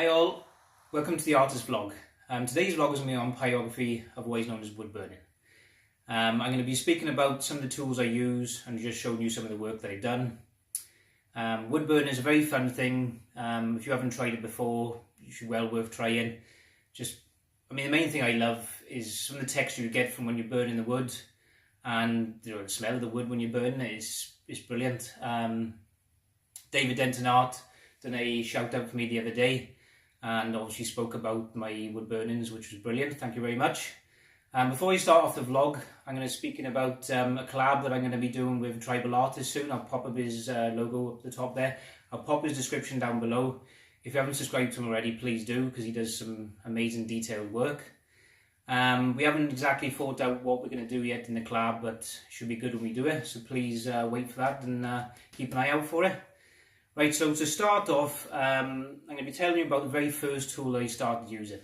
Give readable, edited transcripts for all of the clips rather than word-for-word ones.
Hi all, welcome to the Artist Vlog. Today's vlog is going to be on pyrography, otherwise known as wood burning. I'm going to be speaking about some of the tools I use and just showing you some of the work that I've done. Wood burning is a very fun thing. If you haven't tried it before, you should well worth trying. The main thing I love is some of the texture you get from when you're burning the wood, and the smell of the wood when you're burning it is brilliant. David Denton Art done a shout out for me the other day, and obviously spoke about my wood burnings, which was brilliant. Thank you very much. Before we start off the vlog, I'm going to be speaking about a collab that I'm going to be doing with a tribal artist soon. I'll pop up his logo up the top there. I'll pop his description down below. If you haven't subscribed to him already, please do, because he does some amazing detailed work. We haven't exactly thought out what we're going to do yet in the collab, but it should be good when we do it. So please wait for that and keep an eye out for it. Right, so to start off, I'm going to be telling you about the very first tool I started using.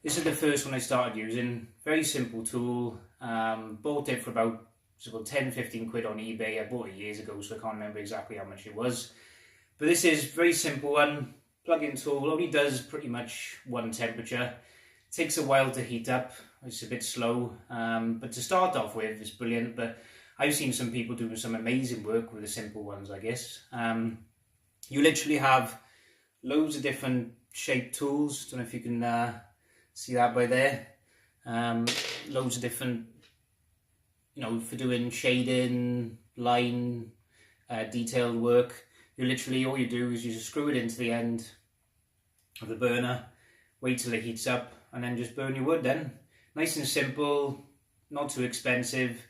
This is the first one I started using. Very simple tool. Bought it for about 10-15 quid on eBay. I bought it years ago, so I can't remember exactly how much it was. But this is very simple one. Plug-in tool. Only does pretty much one temperature. It takes a while to heat up. It's a bit slow. But to start off with, it's brilliant. But I've seen some people doing some amazing work with the simple ones, I guess. You literally have loads of different shaped tools. Don't know if you can see that by there. Loads of different, for doing shading, line, detailed work. All you do is you just screw it into the end of the burner, wait till it heats up, and then just burn your wood then. Nice and simple, not too expensive.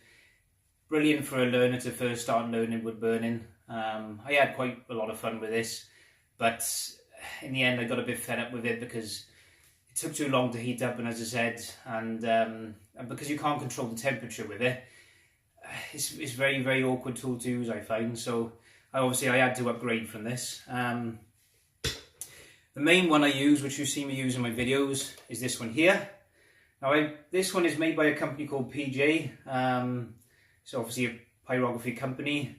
Brilliant for a learner to first start learning wood burning. I had quite a lot of fun with this, but in the end I got a bit fed up with it because it took too long to heat up, and as I said, and because you can't control the temperature with it, it's very, very awkward tool to use, I find. So I had to upgrade from this. The main one I use, which you see me use in my videos, is this one here. Now this one is made by a company called PJ. It's obviously a pyrography company.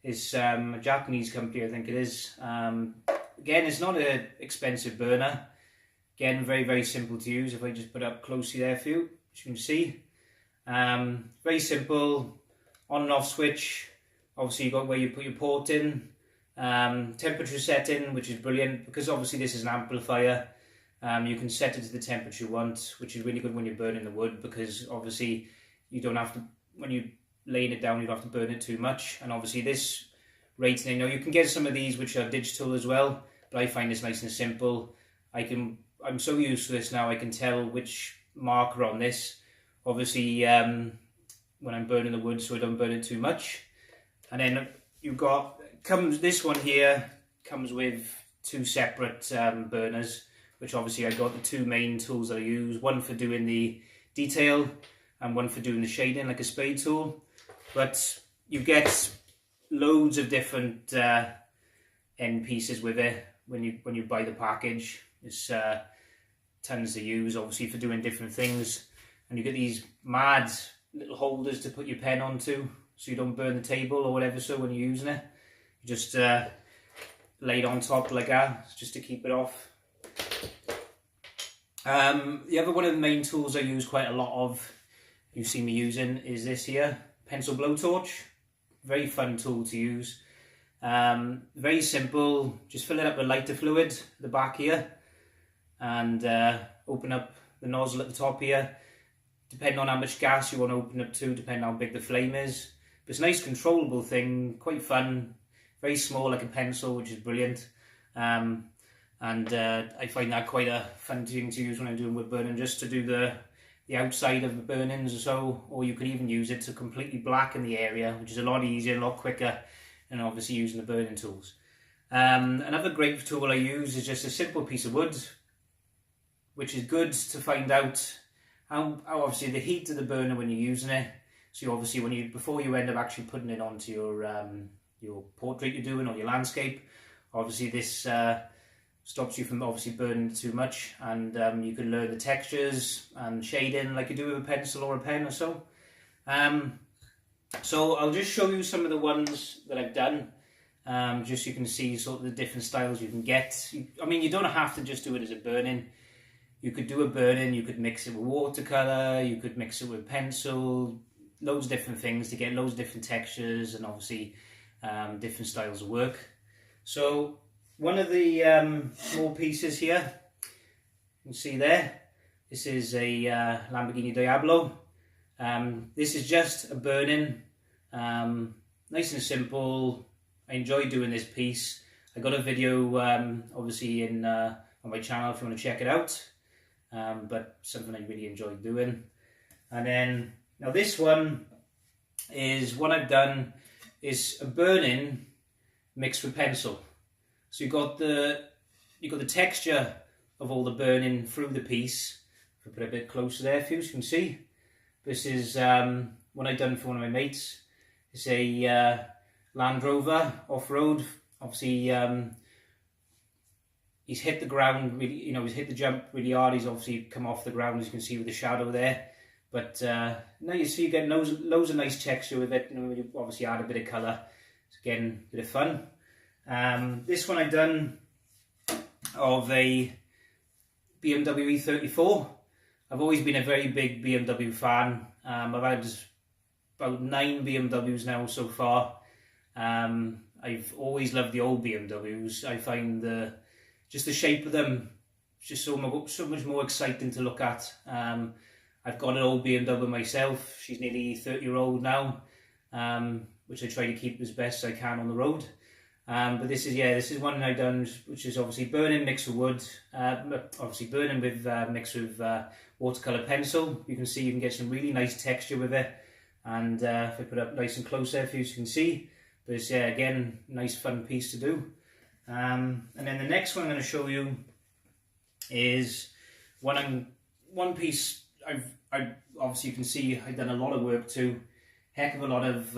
It's a Japanese company, I think it is. Again, it's not an expensive burner. Again, very, very simple to use. If I just put it up closely there for you, as you can see. Very simple, on and off switch. Obviously, you've got where you put your port in. Temperature setting, which is brilliant, because obviously this is an amplifier. You can set it to the temperature you want, which is really good when you're burning the wood, because obviously you don't have to, when you're laying it down, you don't have to burn it too much. And obviously this rating, you can get some of these which are digital as well, but I find this nice and simple. I'm so used to this now, I can tell which marker on this, obviously when I'm burning the wood, so I don't burn it too much. And then you've got, this one here comes with two separate burners, which obviously I got the two main tools that I use, one for doing the detail and one for doing the shading, like a spade tool. But you get loads of different end pieces with it when you buy the package. It's tons to use, obviously, for doing different things. And you get these mad little holders to put your pen onto, so you don't burn the table or whatever. So when you're using it, you just lay it on top like that, just to keep it off. The other one of the main tools I use quite a lot of, you see me using, is this here, pencil blowtorch. Very fun tool to use. Very simple, just fill it up with lighter fluid at the back here, and open up the nozzle at the top here. Depending on how much gas you want to open up to, depending on how big the flame is. But it's a nice controllable thing, quite fun, very small like a pencil, which is brilliant. I find that quite a fun thing to use when I'm doing wood burning, just to do the outside of the burnings or so, or you could even use it to completely blacken the area, which is a lot easier, a lot quicker than obviously using the burning tools. Another great tool I use is just a simple piece of wood, which is good to find out how obviously the heat of the burner when you're using it. So obviously before you end up actually putting it onto your portrait you're doing or your landscape, obviously this stops you from obviously burning too much, and you can learn the textures and shading like you do with a pencil or a pen or so. So I'll just show you some of the ones that I've done. just so you can see sort of the different styles you can get. I mean, you don't have to just do it as a burn-in. You could do a burn-in, you could mix it with watercolour, you could mix it with pencil, loads of different things to get loads of different textures and obviously different styles of work. So one of the small pieces here, you can see there, this is a Lamborghini Diablo. This is just a burn-in, nice and simple. I enjoy doing this piece. I got a video obviously on my channel if you want to check it out, but something I really enjoy doing. And then now this one is what I've done is a burn-in mixed with pencil. So you got the texture of all the burn-in through the piece. If I put it a bit closer there for you, so you can see. This is what I've done for one of my mates. It's a Land Rover off-road. Obviously, he's hit the ground really. He's hit the jump really hard. He's obviously come off the ground, as you can see with the shadow there. But now you see you get loads of nice texture with it, and you obviously add a bit of colour. It's again a bit of fun. This one I've done of a BMW E34. I've always been a very big BMW fan. I've had about 9 BMWs now so far. I've always loved the old BMWs. I find just the shape of them just so much more exciting to look at. I've got an old BMW myself. She's nearly 30-year-old now, which I try to keep as best as I can on the road. But this is one I've done, which is obviously burn-in mixed with wood, obviously burn-in with mixed with watercolour pencil. You can see you can get some really nice texture with it, and if I put it up nice and close there for you, so you can see. But it's again, nice fun piece to do. And then the next one I'm going to show you is one piece I obviously you can see I've done a lot of work to, heck of a lot of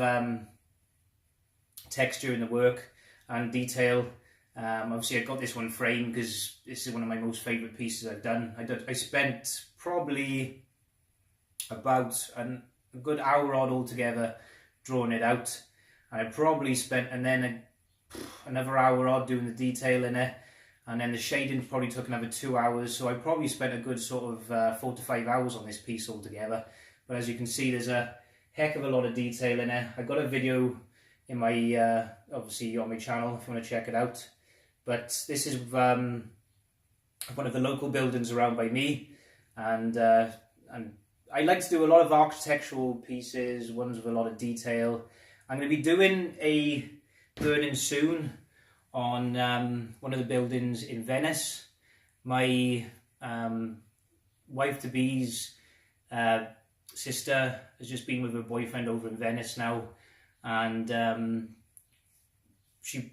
texture in the work and detail. Obviously I got this one framed because this is one of my most favourite pieces I've done. I spent probably about a good hour odd altogether drawing it out, and I probably spent another hour odd doing the detail in it, and then the shading probably took another 2 hours, so I probably spent a good sort of 4 to 5 hours on this piece altogether. But as you can see, there's a heck of a lot of detail in it. I got a video in my obviously on my channel if you want to check it out. But this is one of the local buildings around by me, and I like to do a lot of architectural pieces, ones with a lot of detail. I'm going to be doing a burn-in soon on one of the buildings in Venice. My wife-to-be's sister has just been with her boyfriend over in Venice now, and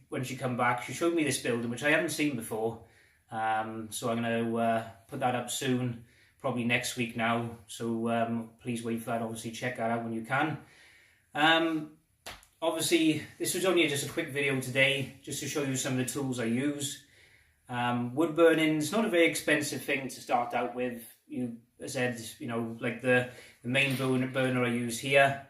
when she come back, she showed me this building which I haven't seen before. So I'm going to put that up soon, probably next week now. So please wait for that. Obviously, check that out when you can. Obviously, this was only just a quick video today, just to show you some of the tools I use. Wood burning is not a very expensive thing to start out with. As I said, like the main burner I use here,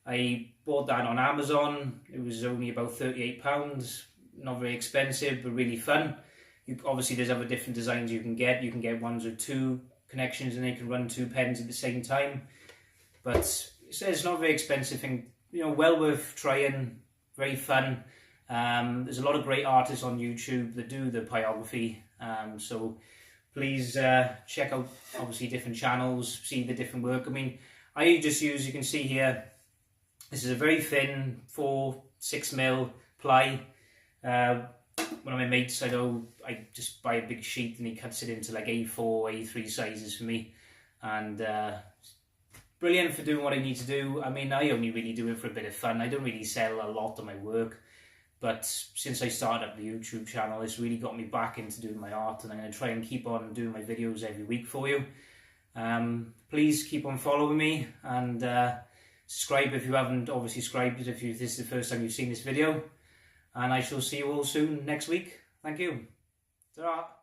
I bought that on Amazon. It was only about £38. Not very expensive, but really fun. Obviously, there's other different designs you can get. You can get ones with 2 connections and they can run 2 pens at the same time. But it's not a very expensive thing. Well worth trying, very fun. There's a lot of great artists on YouTube that do the pyrography, so please check out obviously different channels, see the different work. I mean, I just use, you can see here, this is a very thin 4-6mm ply. One of my mates, I just buy a big sheet and he cuts it into like A4, A3 sizes for me, and brilliant for doing what I need to do. I mean, I only really do it for a bit of fun. I don't really sell a lot of my work, but since I started up the YouTube channel, it's really got me back into doing my art, and I'm going to try and keep on doing my videos every week for you. Please keep on following me, and subscribe if you haven't obviously subscribed, if this is the first time you've seen this video, and I shall see you all soon next week. Thank you. Ta-ra.